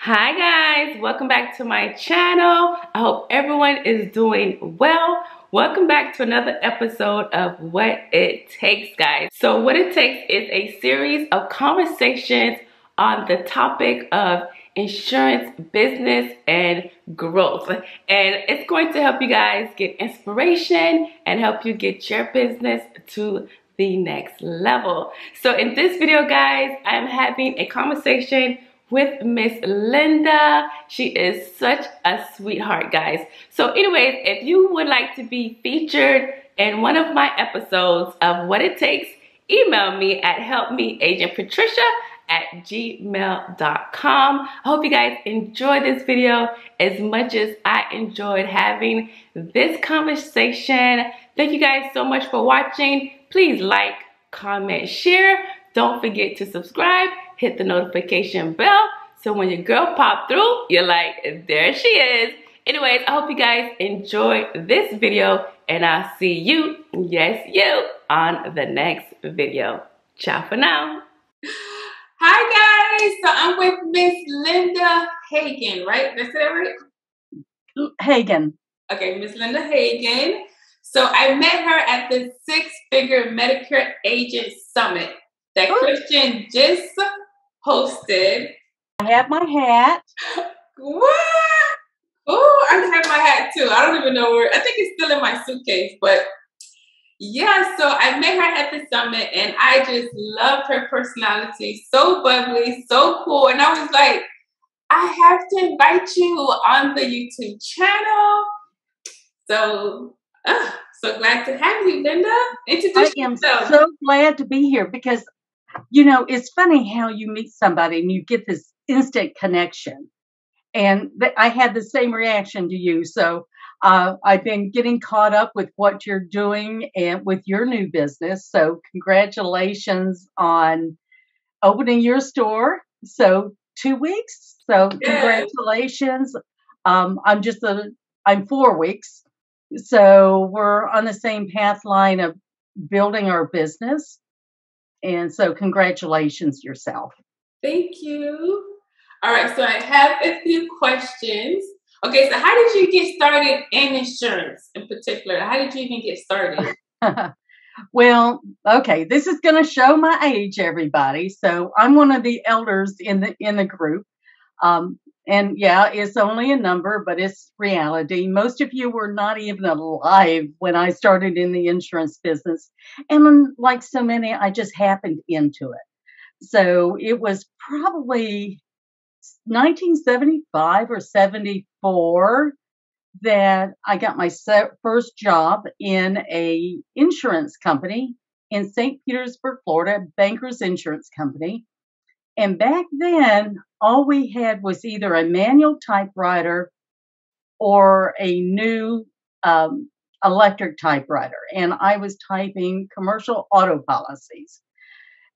Hi guys, welcome back to my channel. I hope everyone is doing well. Welcome back to another episode of What It Takes, guys. So What It Takes is a series of conversations on the topic of insurance, business, and growth. And it's going to help you guys get inspiration and help you get your business to the next level. So in this video, guys, I'm having a conversation with Miss Linda. She is such a sweetheart, guys. So anyways, if you would like to be featured in one of my episodes of What It Takes, email me at helpmeagentpatricia@gmail.com. I hope you guys enjoy this video as much as I enjoyed having this conversation. Thank you guys so much for watching. Please like, comment, share. Don't forget to subscribe. Hit the notification bell so when your girl pop through, you're like, there she is. Anyways, I hope you guys enjoy this video and I'll see you, yes you, on the next video. Ciao for now. Hi guys, so I'm with Miss Linda Hagan, right? Did I say that right? Hagan. Okay, Miss Linda Hagan. So I met her at the Six-Figure Medicare Agent Summit that Christian just hosted. I have my hat. What? Oh, I have my hat too. I don't even know where. I think it's still in my suitcase. But yeah, so I met her at the summit and I just loved her personality. So bubbly, so cool. And I was like, I have to invite you on the YouTube channel. So, so glad to have you, Linda. Introduce yourself. I am so glad to be here because, you know, it's funny how you meet somebody and you get this instant connection. And I had the same reaction to you. So I've been getting caught up with what you're doing and with your new business. So congratulations on opening your store. So 2 weeks. So congratulations. I'm 4 weeks. So we're on the same path line of building our business. And so congratulations yourself. Thank you. All right, so I have a few questions. Okay, so how did you get started in insurance in particular? How did you even get started? Well, okay, this is going to show my age, everybody. So I'm one of the elders in the group. And yeah, it's only a number, but it's reality. Most of you were not even alive when I started in the insurance business. And like so many, I just happened into it. So it was probably 1975 or 74 that I got my first job in a insurance company in St. Petersburg, Florida, Bankers Insurance Company. And back then, all we had was either a manual typewriter or a new electric typewriter. And I was typing commercial auto policies.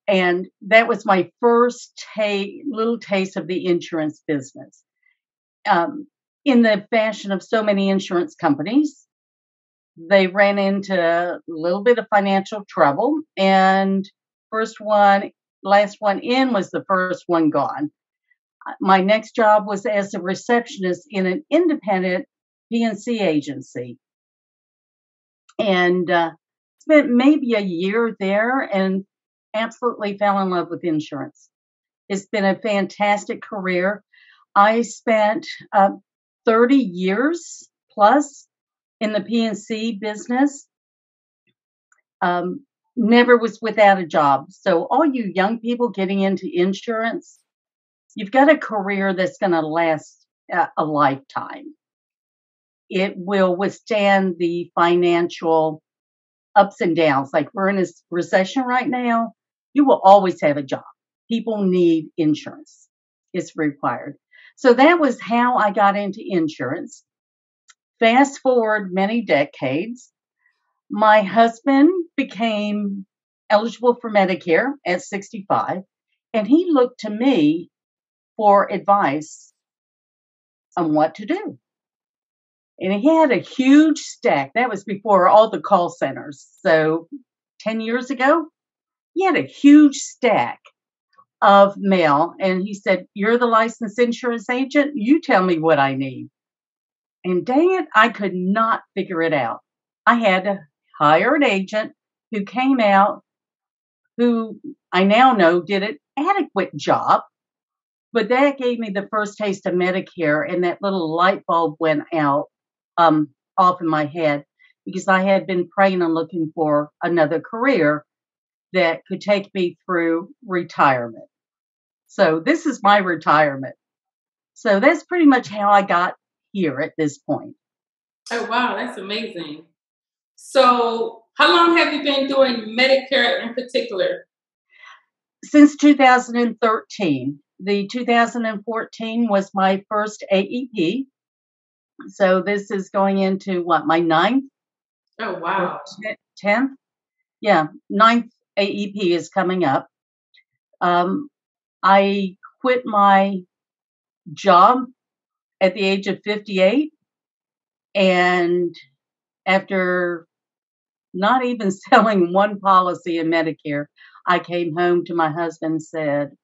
And that was my first little taste of the insurance business. In the fashion of so many insurance companies, they ran into a little bit of financial trouble. And last one in was the first one gone. My next job was as a receptionist in an independent P&C agency. And spent maybe a year there and absolutely fell in love with insurance. It's been a fantastic career. I spent 30 years plus in the P&C business. Never was without a job. So all you young people getting into insurance, you've got a career that's going to last a lifetime. It will withstand the financial ups and downs. Like we're in a recession right now. You will always have a job. People need insurance. It's required. So that was how I got into insurance. Fast forward many decades. My husband became eligible for Medicare at 65, and he looked to me for advice on what to do. And he had a huge stack. That was before all the call centers. So 10 years ago, he had a huge stack of mail. And he said, "You're the licensed insurance agent. You tell me what I need." And dang it, I could not figure it out. I had to hire an agent who came out, who I now know did an adequate job. But that gave me the first taste of Medicare, and that little light bulb went out off in my head, because I had been praying and looking for another career that could take me through retirement. So this is my retirement. So that's pretty much how I got here at this point. Oh, wow, that's amazing. So, how long have you been doing Medicare in particular? Since 2013. The 2014 was my first AEP. So this is going into what, my ninth? Oh, wow. 10th? Yeah, ninth AEP is coming up. I quit my job at the age of 58. And after not even selling one policy in Medicare, I came home to my husband and said,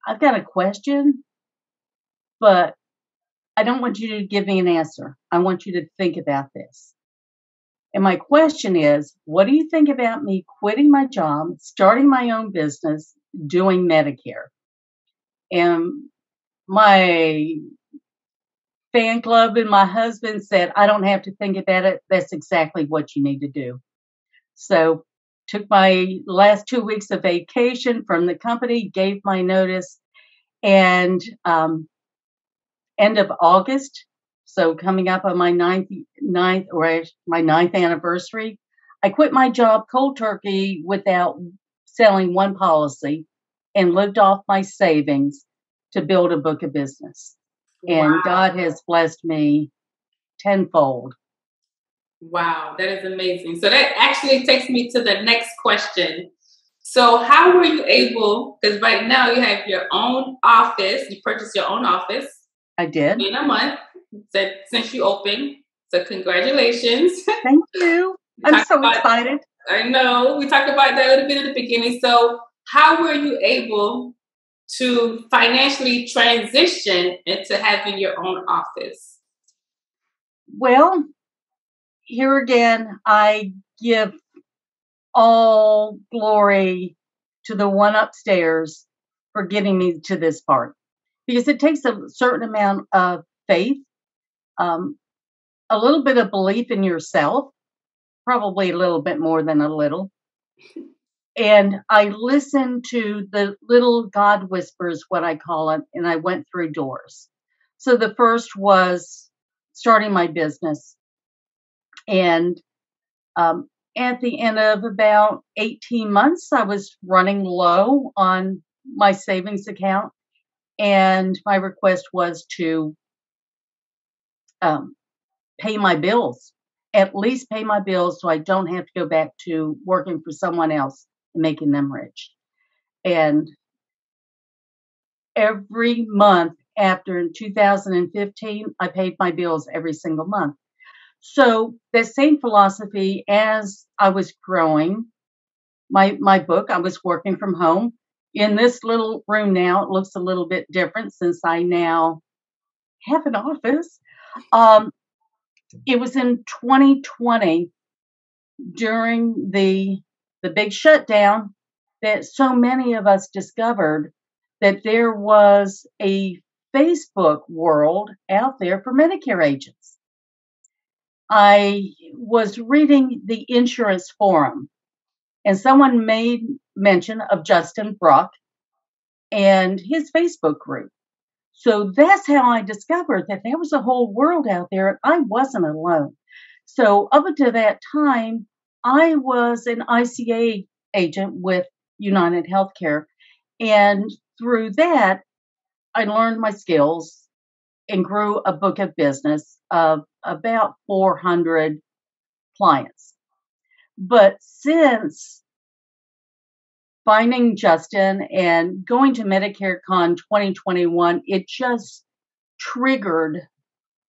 "I've got a question, but I don't want you to give me an answer. I want you to think about this." And my question is, what do you think about me quitting my job, starting my own business, doing Medicare? And my fan club and my husband said, "I don't have to think about it. That's exactly what you need to do." So took my last 2 weeks of vacation from the company, gave my notice, and end of August, so coming up on my ninth anniversary, I quit my job cold turkey without selling one policy, and lived off my savings to build a book of business. And Wow. God has blessed me tenfold. Wow, that is amazing. So that actually takes me to the next question. So how were you able, because right now you have your own office, you purchased your own office I did. in a month since you opened. So congratulations. Thank you. I'm so excited. I know we talked about that a little bit at the beginning. So how were you able to financially transition into having your own office? Well, here again, I give all glory to the one upstairs for getting me to this part, because it takes a certain amount of faith, um, a little bit of belief in yourself, probably a little bit more than a little. And I listened to the little God whispers, what I call it, and I went through doors. So the first was starting my business. And at the end of about 18 months, I was running low on my savings account. And my request was to pay my bills, at least pay my bills, so I don't have to go back to working for someone else and making them rich. And every month after 2015, I paid my bills every single month. So the same philosophy, as I was growing my book, I was working from home. In this little room now, it looks a little bit different since I now have an office. It was in 2020, during the big shutdown, that so many of us discovered that there was a Facebook world out there for Medicare agents. I was reading the insurance forum, and someone made mention of Justin Brock and his Facebook group. So that's how I discovered that there was a whole world out there, and I wasn't alone. So up until that time, I was an ICA agent with United Healthcare. And through that, I learned my skills and grew a book of business of about 400 clients. But since finding Justin and going to Medicare Con 2021, it just triggered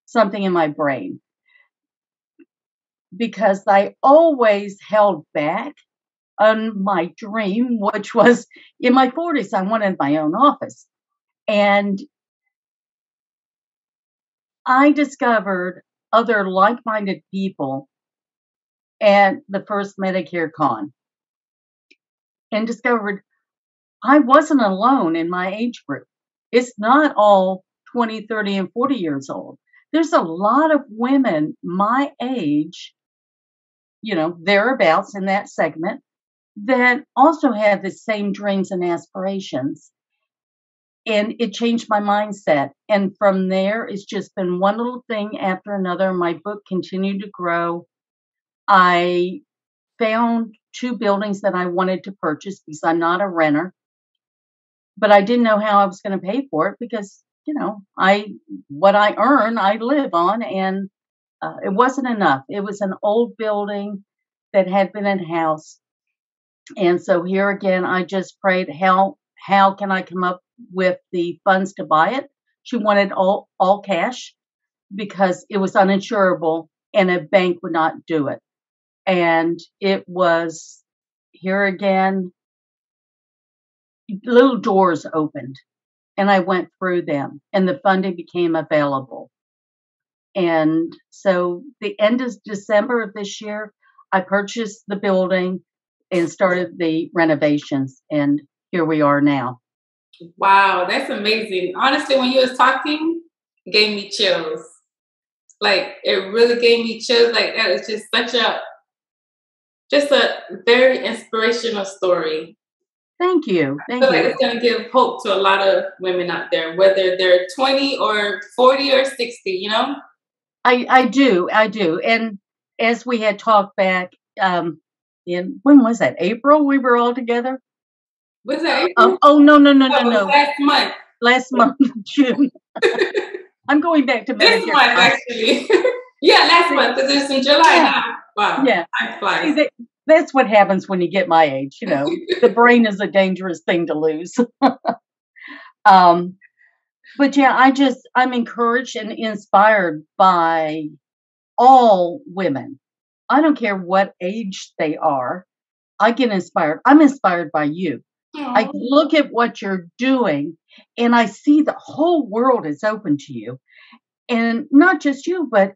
something in my brain, because I always held back on my dream, which was in my 40s. I wanted my own office. And I discovered other like-minded people at the first Medicare con and discovered I wasn't alone in my age group. It's not all 20, 30, and 40 years old. There's a lot of women my age, thereabouts in that segment, that also have the same dreams and aspirations. And it changed my mindset. And from there, it's just been one little thing after another. My book continued to grow. I found 2 buildings that I wanted to purchase because I'm not a renter, but I didn't know how I was going to pay for it because, what I earn, I live on, and it wasn't enough. It was an old building that had been in house. And so here again, I just prayed, how can I come up with the funds to buy it? She wanted all cash because it was uninsurable and a bank would not do it. And it was, here again, little doors opened and I went through them and the funding became available. And so the end of December of this year, I purchased the building and started the renovations. And here we are now. Wow, that's amazing. Honestly, when you was talking, it gave me chills. Like, it really gave me chills. Like, that is just a very inspirational story. Thank you. I feel like it's going to give hope to a lot of women out there, whether they're 20 or 40 or 60, I do. And as we had talked back in, when was that? April we were all together? Was that April? No. Last month, June. I'm going back to this month, actually. Yeah, last month, because it's in July now. Wow. Yeah. Time flies. That's what happens when you get my age. The brain is a dangerous thing to lose. But yeah, I'm encouraged and inspired by all women. I don't care what age they are. I get inspired. I'm inspired by you. Aww. I look at what you're doing and I see the whole world is open to you. And not just you, but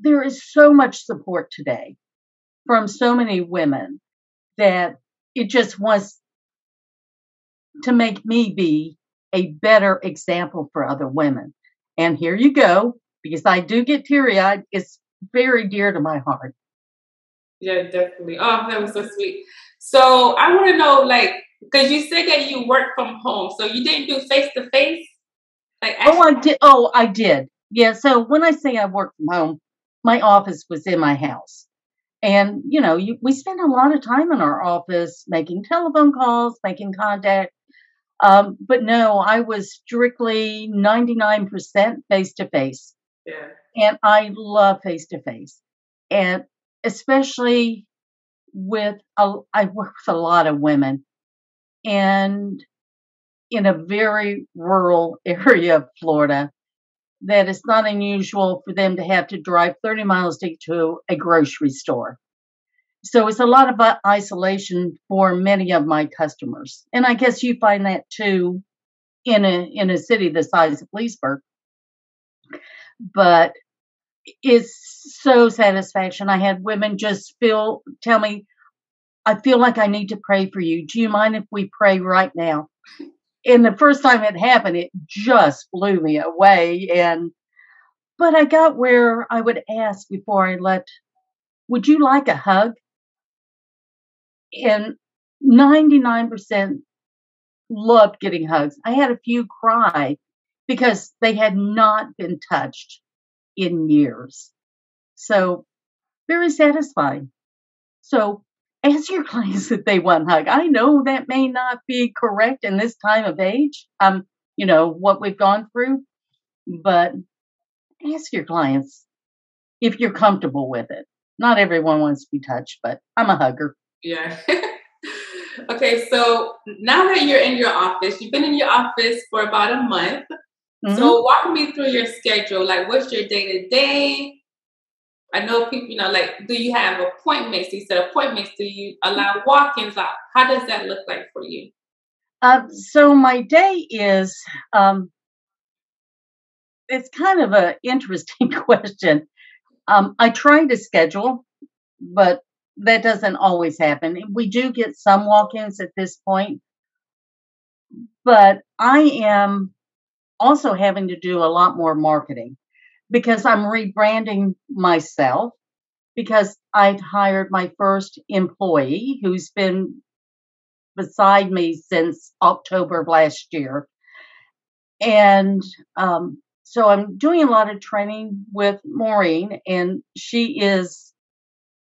there is so much support today from so many women that it just wants to make me be a better example for other women. And here you go, because I do get teary-eyed. It's very dear to my heart. Yeah, definitely. Oh, that was so sweet. So I want to know, because you said that you work from home, so you didn't do face-to-face? I did. Yeah, so when I say I work from home, my office was in my house. And, we spend a lot of time in our office making telephone calls, making contact. But no, I was strictly 99% face-to-face. Yeah. And I love face-to-face. And especially I work with a lot of women. And in a very rural area of Florida, that it's not unusual for them to have to drive 30 miles to get to a grocery store. So it's a lot of isolation for many of my customers. And I guess you find that too in a city the size of Leesburg. But it's so satisfaction. I had women just tell me, I feel like I need to pray for you. Do you mind if we pray right now? And the first time it happened, it just blew me away. But I got where I would ask before I left, would you like a hug? And 99% loved getting hugs. I had a few cry because they had not been touched in years. So very satisfying. So ask your clients if they want a hug. I know that may not be correct in this time of age, what we've gone through, but ask your clients if you're comfortable with it. Not everyone wants to be touched, but I'm a hugger. Yeah. Okay, so now that you're in your office, you've been in your office for about a month. Mm-hmm. So walk me through your schedule. Like, what's your day-to-day? I know people, like, do you have appointments? You said appointments. Do you allow walk-ins out? How does that look like for you? So my day is, it's kind of an interesting question. I try to schedule, but that doesn't always happen. We do get some walk-ins at this point, but I am also having to do a lot more marketing because I'm rebranding myself because I've hired my first employee who's been beside me since October of last year. And so I'm doing a lot of training with Maureen, and she is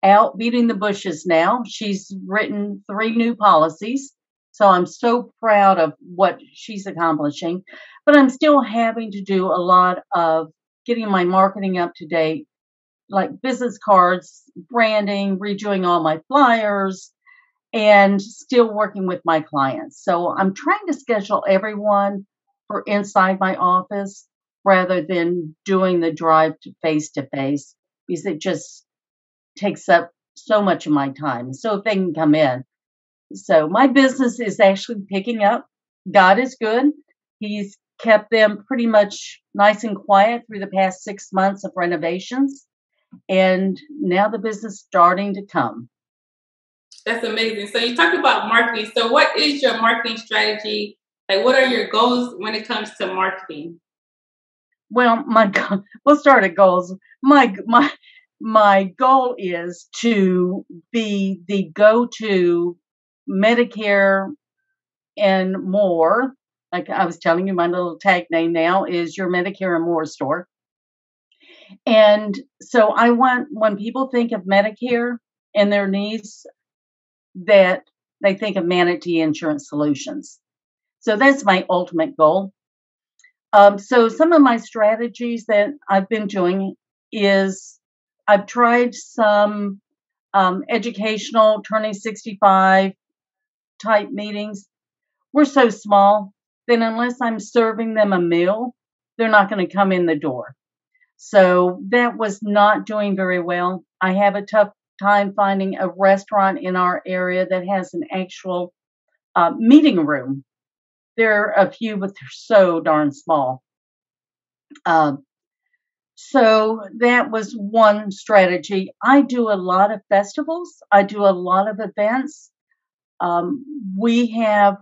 out beating the bushes now. She's written 3 new policies. So I'm so proud of what she's accomplishing. But I'm still having to do a lot of getting my marketing up to date, like business cards, branding, redoing all my flyers, and still working with my clients. So I'm trying to schedule everyone for inside my office rather than doing the drive to face because it just takes up so much of my time. So if they can come in. So my business is actually picking up. God is good. He's kept them pretty much nice and quiet through the past 6 months of renovations. And now the business is starting to come. That's amazing. So you talked about marketing. So what is your marketing strategy? Like, what are your goals when it comes to marketing? Well, we'll start at goals. My goal is to be the go-to Medicare and more. Like I was telling you, my little tag name now is your Medicare and more store. And so I want when people think of Medicare and their needs, that they think of Manatee Insurance Solutions. So that's my ultimate goal. So some of my strategies that I've been doing is I've tried some educational turning 65 type meetings. We're so small that unless I'm serving them a meal, they're not going to come in the door. So that was not doing very well. I have a tough time finding a restaurant in our area that has an actual meeting room. There are a few, but they're so darn small. So that was one strategy. I do a lot of festivals. I do a lot of events. We have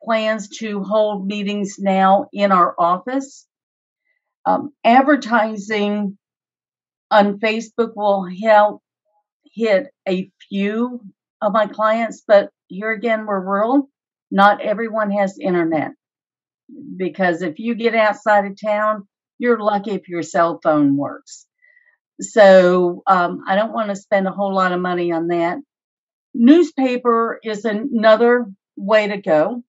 plans to hold meetings now in our office. Advertising on Facebook will help hit a few of my clients, but here again, we're rural. Not everyone has internet because if you get outside of town, you're lucky if your cell phone works. So I don't want to spend a whole lot of money on that. Newspaper is another way to go,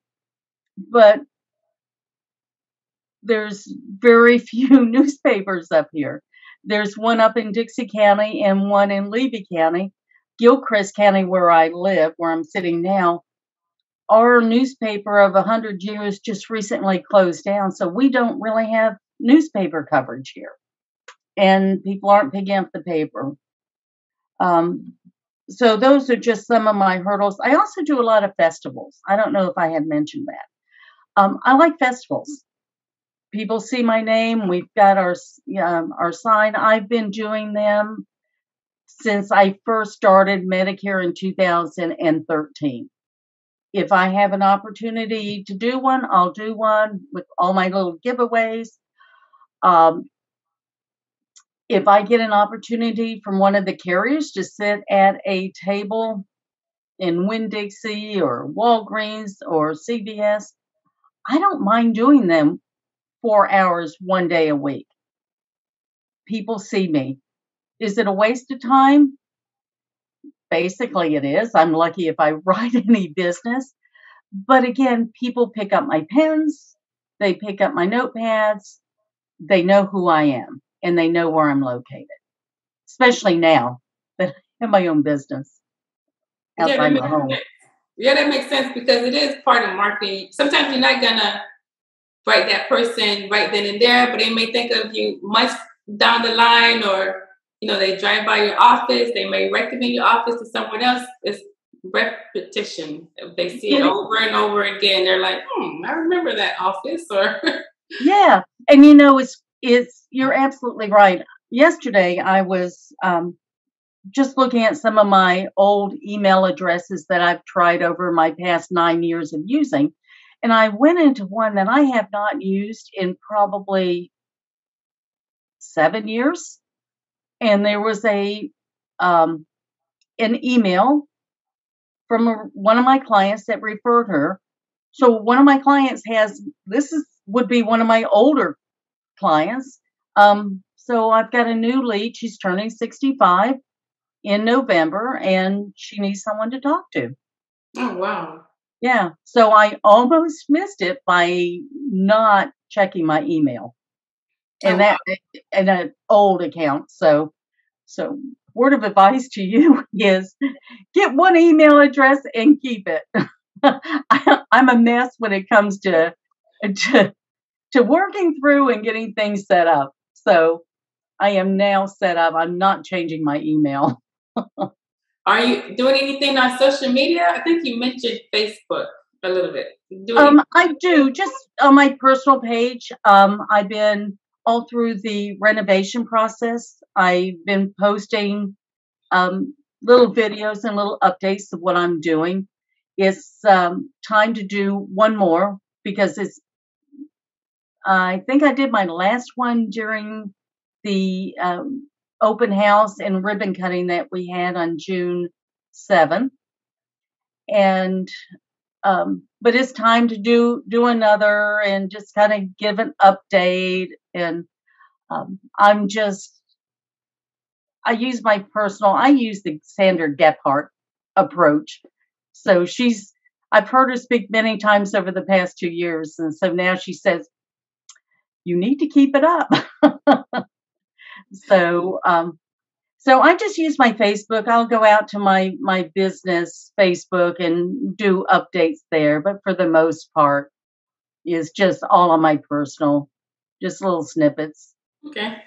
but there's very few newspapers up here. There's one up in Dixie County and one in Levy County. Gilchrist County, where I live, where I'm sitting now, our newspaper of 100 years just recently closed down. So we don't really have newspaper coverage here. And people aren't picking up the paper. So those are just some of my hurdles. I also do a lot of festivals. I don't know if I had mentioned that. I like festivals. People see my name. We've got our sign. I've been doing them since I first started Medicare in 2013. If I have an opportunity to do one, I'll do one with all my little giveaways. If I get an opportunity from one of the carriers to sit at a table in Winn-Dixie or Walgreens or CVS, I don't mind doing them 4 hours one day a week. People see me. Is it a waste of time? Basically, it is. I'm lucky if I write any business. But again, people pick up my pens, they pick up my notepads, they know who I am, and they know where I'm located, especially now that I have my own business outside my home. Yeah, that makes sense because it is part of marketing. Sometimes you're not going to write that person right then and there, but they may think of you months down the line or they drive by your office, they may recommend your office to someone else. It's repetition. If they see it It, over and over again, they're like, I remember that office. Or yeah, and it's you're absolutely right. Yesterday, I was just looking at some of my old email addresses that I've tried over my past 9 years of using, and I went into one that I have not used in probably 7 years, and there was um, an email from one of my clients that referred her. So one of my clients would be one of my older clients. So I've got a new lead. She's turning 65 in November, and she needs someone to talk to. oh wow. Yeah. So I almost missed it by not checking my email, and Oh, and an old account. So word of advice to you is get one email address and keep it. I'm a mess when it comes to working through and getting things set up. So I am now set up. I'm not changing my email. are you doing anything on social media? I think you mentioned Facebook a little bit. Doing I do just on my personal page. I've been all through the renovation process. I've been posting little videos and little updates of what I'm doing. It's time to do one more because I think I did my last one during the open house and ribbon cutting that we had on June 7th. And but it's time to do another and just kind of give an update. And I'm just I use the Sandra Gephardt approach. So I've heard her speak many times over the past 2 years, and so now she says you need to keep it up. So so I just use my Facebook. I'll go out to my business Facebook and do updates there, but for the most part, is just all on my personal, just little snippets. okay.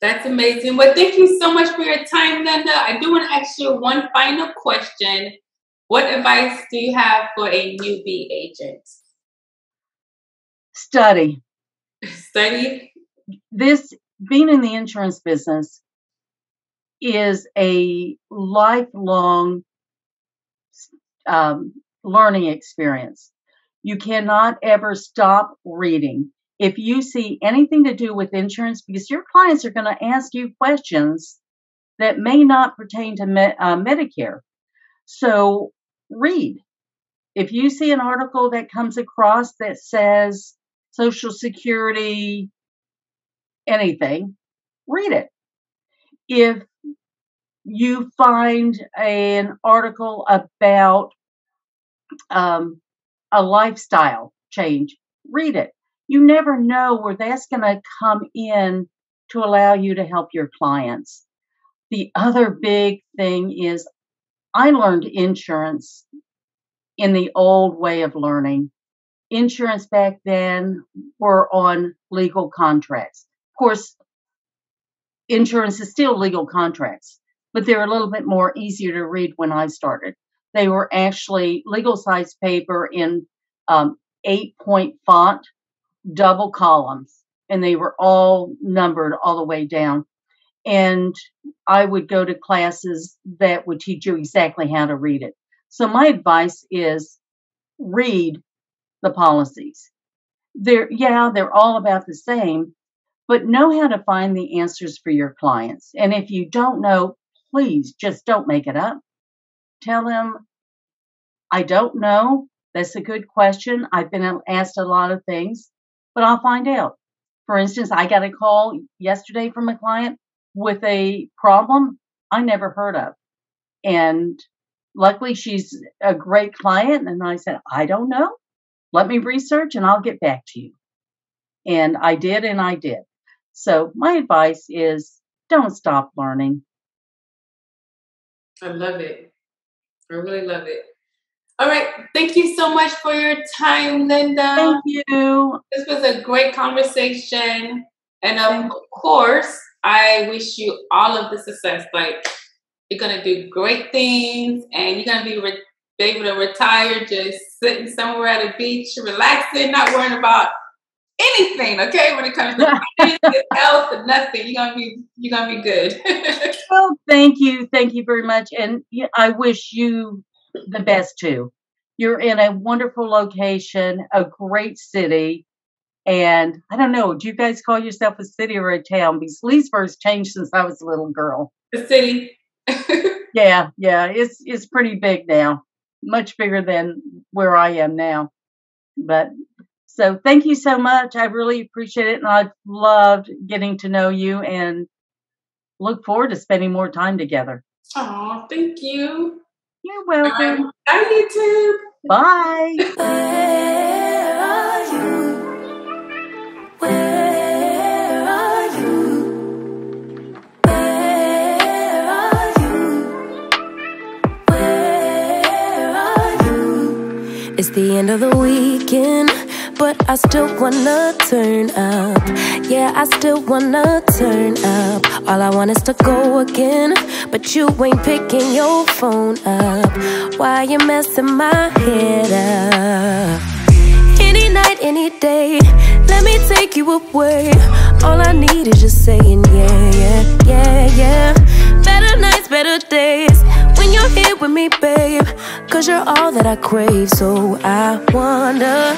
That's amazing. Well, thank you so much for your time, Linda. I do want to ask you one final question. What advice do you have for a newbie agent? Study. Study. This being in the insurance business is a lifelong learning experience. You cannot ever stop reading. If you see anything to do with insurance, because your clients are going to ask you questions that may not pertain to Medicare. So read. If you see an article that comes across that says Social Security, anything, read it. If you find an article about a lifestyle change, read it. You never know where that's going to come in to allow you to help your clients. The other big thing is I learned insurance in the old way of learning. Insurance back then were on legal contracts. Of course, insurance is still legal contracts, but they're a little bit more easier to read when I started. They were actually legal size paper in 8-point font, double columns, and they were all numbered all the way down. And I would go to classes that would teach you exactly how to read it. So my advice is read the policies. They're all about the same, but know how to find the answers for your clients. And if you don't know, please just don't make it up. Tell them, I don't know. That's a good question. I've been asked a lot of things, but I'll find out. For instance, I got a call yesterday from a client with a problem I never heard of. And luckily, she's a great client. And I said, I don't know. Let me research and I'll get back to you. And I did, and I did. So my advice is don't stop learning. I love it. I really love it. All right. Thank you so much for your time, Linda. Thank you. This was a great conversation. And of course, I wish you all of the success. Like, you're gonna do great things, and you're gonna be able to retire just sitting somewhere at a beach, relaxing, not worrying about anything. Okay, when it comes to finances, health, and nothing, you're gonna be good. Well, thank you very much, and I wish you the best too. You're in a wonderful location, a great city, and I don't know. Do you guys call yourself a city or a town? Because Leesburg's changed since I was a little girl. The city. Yeah, it's pretty big now, much bigger than where I am now. But so thank you so much. I really appreciate it, and I've loved getting to know you, and look forward to spending more time together. Oh, thank you. You're welcome. Bye, YouTube. Bye. Where are you? Where are you? Where are you? Where are you? It's the end of the weekend, but I still wanna turn up. Yeah, I still wanna turn up. All I want is to go again, but you ain't picking your phone up. Why you messing my head up? Any night, any day, let me take you away. All I need is just saying yeah, yeah, yeah, yeah. Better nights, better days, when you're here with me, babe. 'Cause you're all that I crave, so I wonder